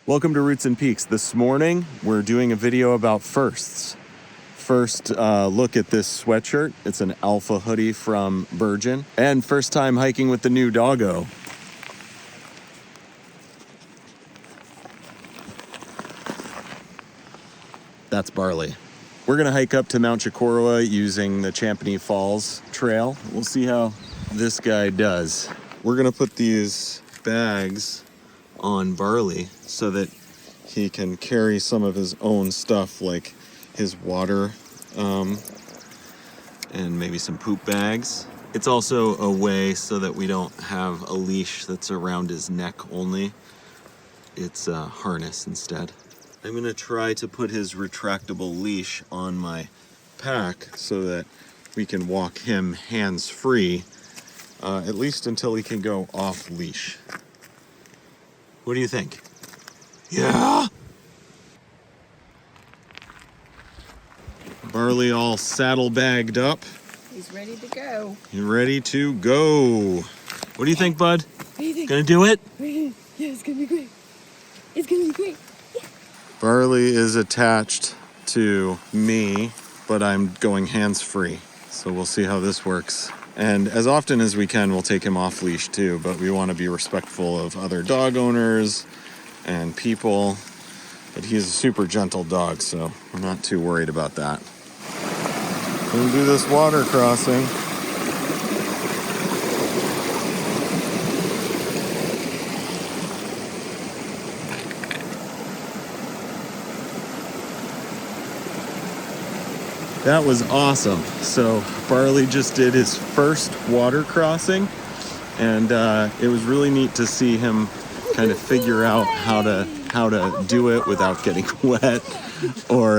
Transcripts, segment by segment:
Welcome to Roots and Peaks. This morning, we're doing a video about firsts. First, look at this sweatshirt. It's an Alpha hoodie from Burgeon. And first time hiking with the new doggo. That's Barley. We're gonna hike up to Mount Chocorua using the Champney Falls Trail. We'll see how this guy does. We're gonna put these bags on Barley so that he can carry some of his own stuff, like his water and maybe some poop bags. It's also a way so that we don't have a leash that's around his neck only. It's a harness instead. I'm gonna try to put his retractable leash on my pack so that we can walk him hands-free, at least until he can go off leash. What do you think? Yeah? Barley all saddlebagged up. He's ready to go. You ready to go? What do you think, bud? What do you think? Gonna do it? Yeah, it's gonna be great. It's gonna be great. Yeah. Barley is attached to me, but I'm going hands-free. So we'll see how this works. And as often as we can, we'll take him off leash too, but we want to be respectful of other dog owners and people. But he's a super gentle dog, so we're not too worried about that. We'll do this water crossing. That was awesome. So Barley just did his first water crossing, and it was really neat to see him kind of figure out how to do it without getting wet or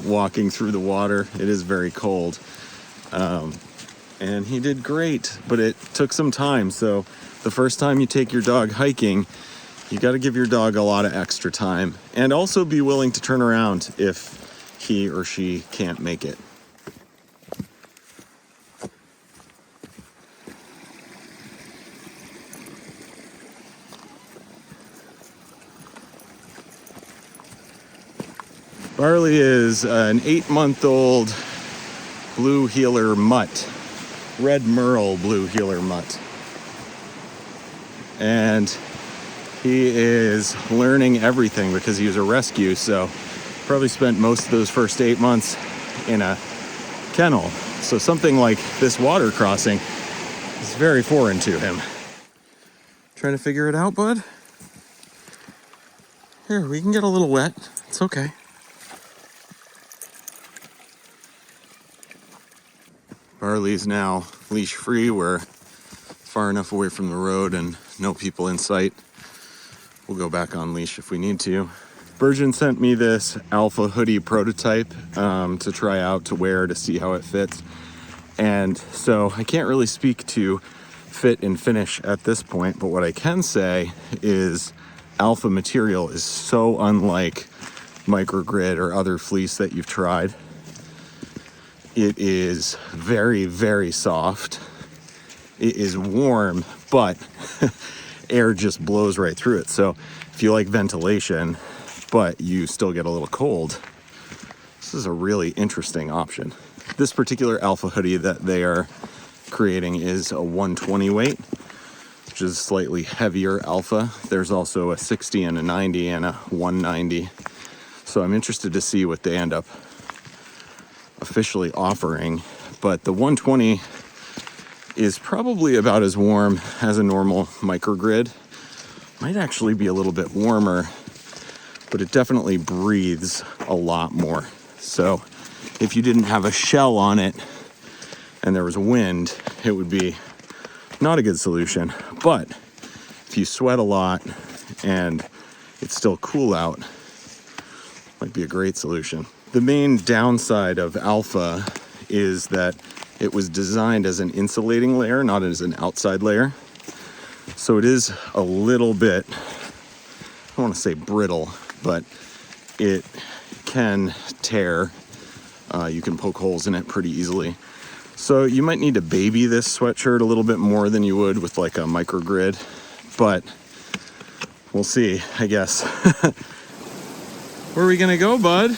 walking through the water. It is very cold, and he did great, but it took some time. So the first time you take your dog hiking, you got to give your dog a lot of extra time, and also be willing to turn around if he or she can't make it. Barley is an 8-month-old blue heeler mutt, red merle blue heeler mutt. And he is learning everything because he was a rescue, so probably spent most of those first 8 months in a kennel. So something like this water crossing is very foreign to him. Trying to figure it out, bud? Here, we can get a little wet. It's okay. Barley's now leash free. We're far enough away from the road and no people in sight. We'll go back on leash if we need to. Burgeon sent me this Alpha hoodie prototype to try out, to wear, to see how it fits. And so I can't really speak to fit and finish at this point, but what I can say is Alpha material is so unlike microgrid or other fleece that you've tried. It is very, very soft. It is warm, but air just blows right through it. So if you like ventilation, but you still get a little cold, this is a really interesting option. This particular Alpha hoodie that they are creating is a 120 weight, which is slightly heavier Alpha. There's also a 60 and a 90 and a 190. So I'm interested to see what they end up officially offering. But the 120 is probably about as warm as a normal microgrid. Might actually be a little bit warmer, but it definitely breathes a lot more. So if you didn't have a shell on it and there was wind, it would be not a good solution. But if you sweat a lot and it's still cool out, might be a great solution. The main downside of Alpha is that it was designed as an insulating layer, not as an outside layer. So it is a little bit, I don't want to say brittle, but it can tear. You can poke holes in it pretty easily. So you might need to baby this sweatshirt a little bit more than you would with like a microgrid, but we'll see, I guess. Where are we gonna go, bud?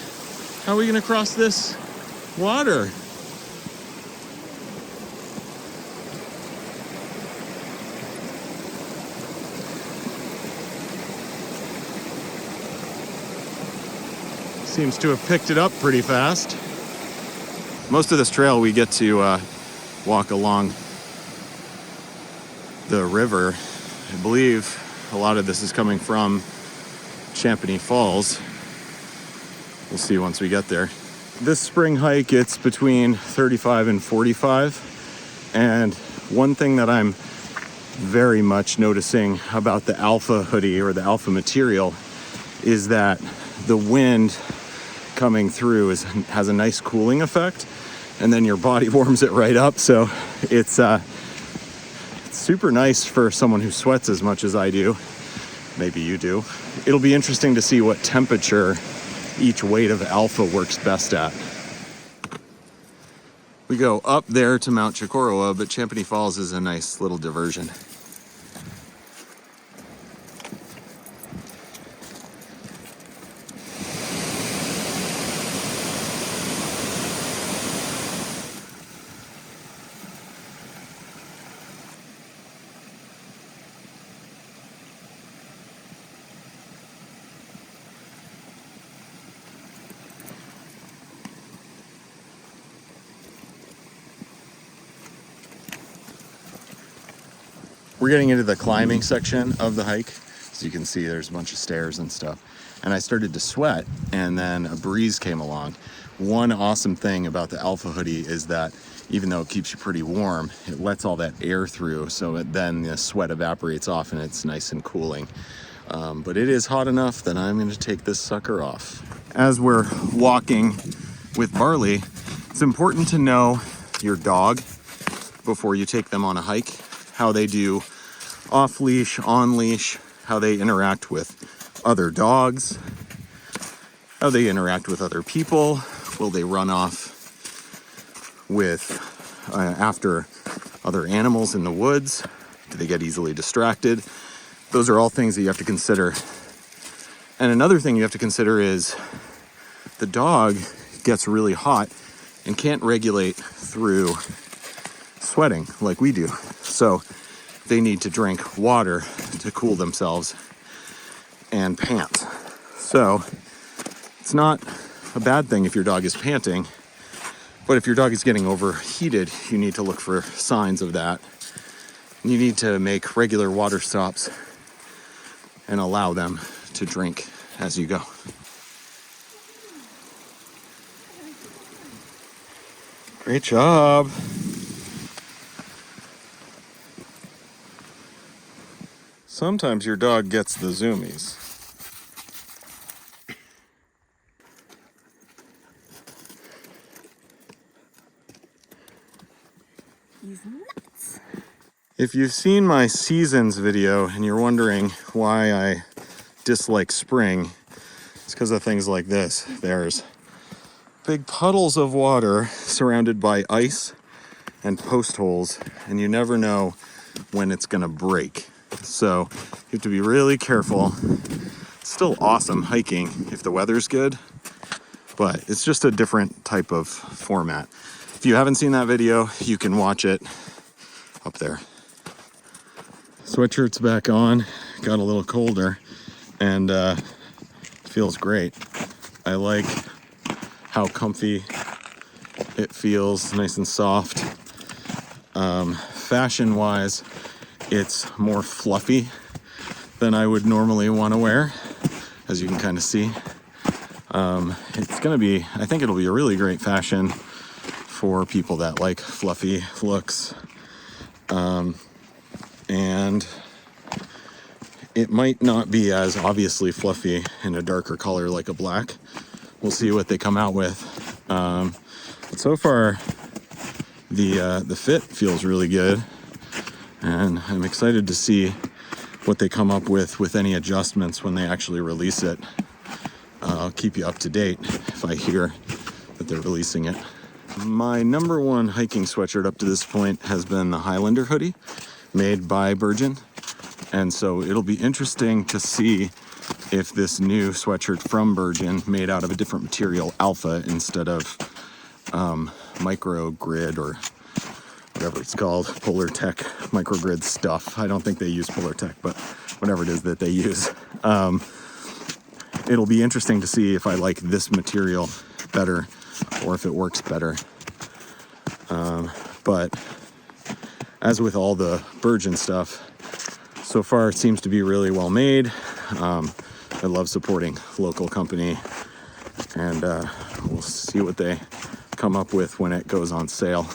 How are we gonna cross this water? Seems to have picked it up pretty fast. Most of this trail we get to walk along the river. I believe a lot of this is coming from Champagny Falls. We'll see once we get there. This spring hike, it's between 35 and 45. And one thing that I'm very much noticing about the Alpha hoodie or the Alpha material is that the wind coming through has a nice cooling effect, and then your body warms it right up. So it's super nice for someone who sweats as much as I do. Maybe you do. It'll be interesting to see what temperature each weight of Alpha works best at. We go up there to Mount Chocorua, but Champagny Falls is a nice little diversion. We're getting into the climbing section of the hike. As you can see, there's a bunch of stairs and stuff. And I started to sweat, and then a breeze came along. One awesome thing about the Alpha hoodie is that even though it keeps you pretty warm, it lets all that air through, so then the sweat evaporates off and it's nice and cooling. But it is hot enough that I'm going to take this sucker off. As we're walking with Barley, it's important to know your dog before you take them on a hike, how they do off leash, on leash, how they interact with other dogs, how they interact with other people. Will they run off with after other animals in the woods? Do they get easily distracted? Those are all things that you have to consider. And another thing you have to consider is the dog gets really hot and can't regulate through sweating like we do. So they need to drink water to cool themselves and pant. So it's not a bad thing if your dog is panting, but if your dog is getting overheated, you need to look for signs of that. You need to make regular water stops and allow them to drink as you go. Great job. Sometimes your dog gets the zoomies. He's nuts. If you've seen my seasons video and you're wondering why I dislike spring, it's because of things like this. There's big puddles of water surrounded by ice and post holes, and you never know when it's gonna break. So you have to be really careful. It's still awesome hiking if the weather's good, but it's just a different type of format. If you haven't seen that video, you can watch it up there. Sweatshirt's back on, got a little colder, and feels great. I like how comfy it feels, nice and soft. Fashion-wise, it's more fluffy than I would normally want to wear, as you can kind of see. It's gonna be, I think it'll be a really great fashion for people that like fluffy looks. And it might not be as obviously fluffy in a darker color like a black. We'll see what they come out with. But so far, the fit feels really good, and I'm excited to see what they come up with any adjustments when they actually release it. I'll keep you up to date if I hear that they're releasing it. My number one hiking sweatshirt up to this point has been the Highlander hoodie, made by Burgeon. And so it'll be interesting to see if this new sweatshirt from Burgeon, made out of a different material, Alpha, instead of microgrid or whatever it's called, Polar Tech microgrid stuff. I don't think they use Polar Tech, but whatever it is that they use. It'll be interesting to see if I like this material better or if it works better. But as with all the Burgeon stuff, so far it seems to be really well made. I love supporting local company, and we'll see what they come up with when it goes on sale.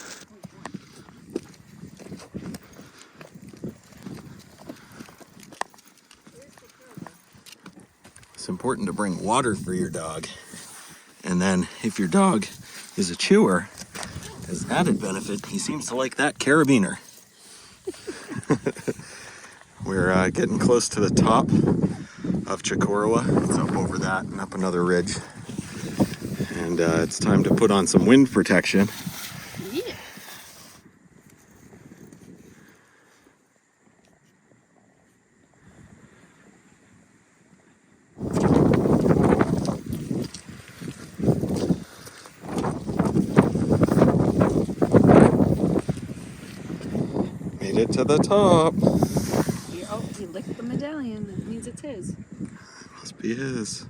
It's important to bring water for your dog. And then if your dog is a chewer, as added benefit, he seems to like that carabiner. We're getting close to the top of Chocorua. It's up over that and up another ridge. And it's time to put on some wind protection. Yeah. Made it to the top. Oh, he licked the medallion. That means it's his. Must be his.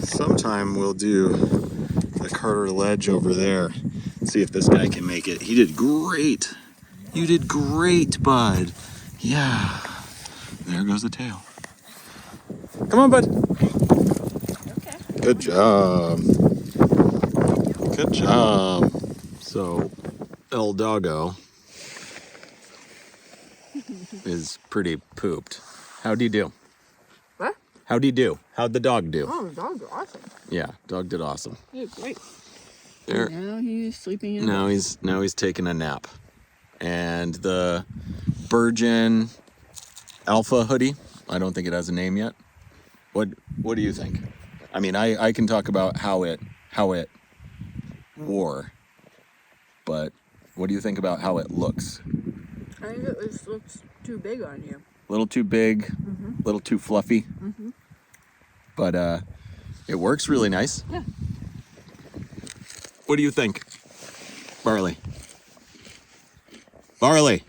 Sometime we'll do the Carter Ledge over there. See if this guy can make it. He did great. You did great, bud. Yeah. There goes the tail. Come on, bud. Okay. Good job. Good job. So, El Doggo is pretty pooped. How'd he do? What? How'd he do? How'd the dog do? Oh, the dog's awesome. Yeah, dog did awesome. He did great. There. And now he's sleeping in. Now he's taking a nap. And the Burgeon Alpha hoodie, I don't think it has a name yet. What do you think? I mean, I can talk about how it wore, but what do you think about how it looks? I think it looks too big on you. A little too big, a little too fluffy, but it works really nice. Yeah. What do you think, Barley? Barley!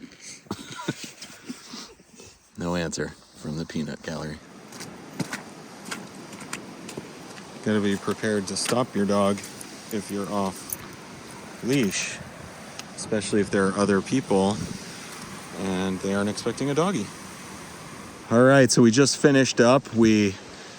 No answer from the peanut gallery. Gotta be prepared to stop your dog if you're off leash, especially if there are other people and they aren't expecting a doggy. All right, so we just finished up. We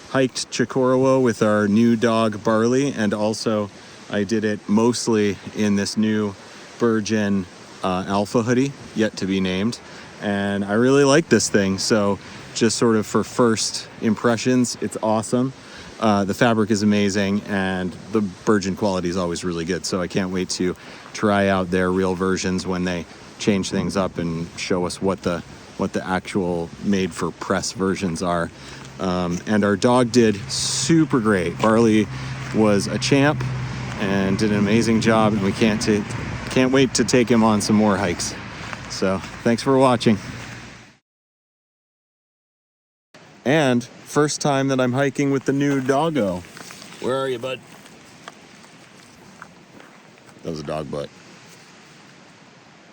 hiked Chocorua with our new dog Barley, and also I did it mostly in this new Burgeon Alpha hoodie, yet to be named. And I really like this thing, so just sort of for first impressions, it's awesome. The fabric is amazing, and the Burgeon quality is always really good, so I can't wait to try out their real versions when they change things up and show us what the actual made for press versions are. And our dog did super great. Barley was a champ and did an amazing job, and we can't wait to take him on some more hikes. So thanks for watching. And first time that I'm hiking with the new doggo. Where are you, bud? That was a dog butt.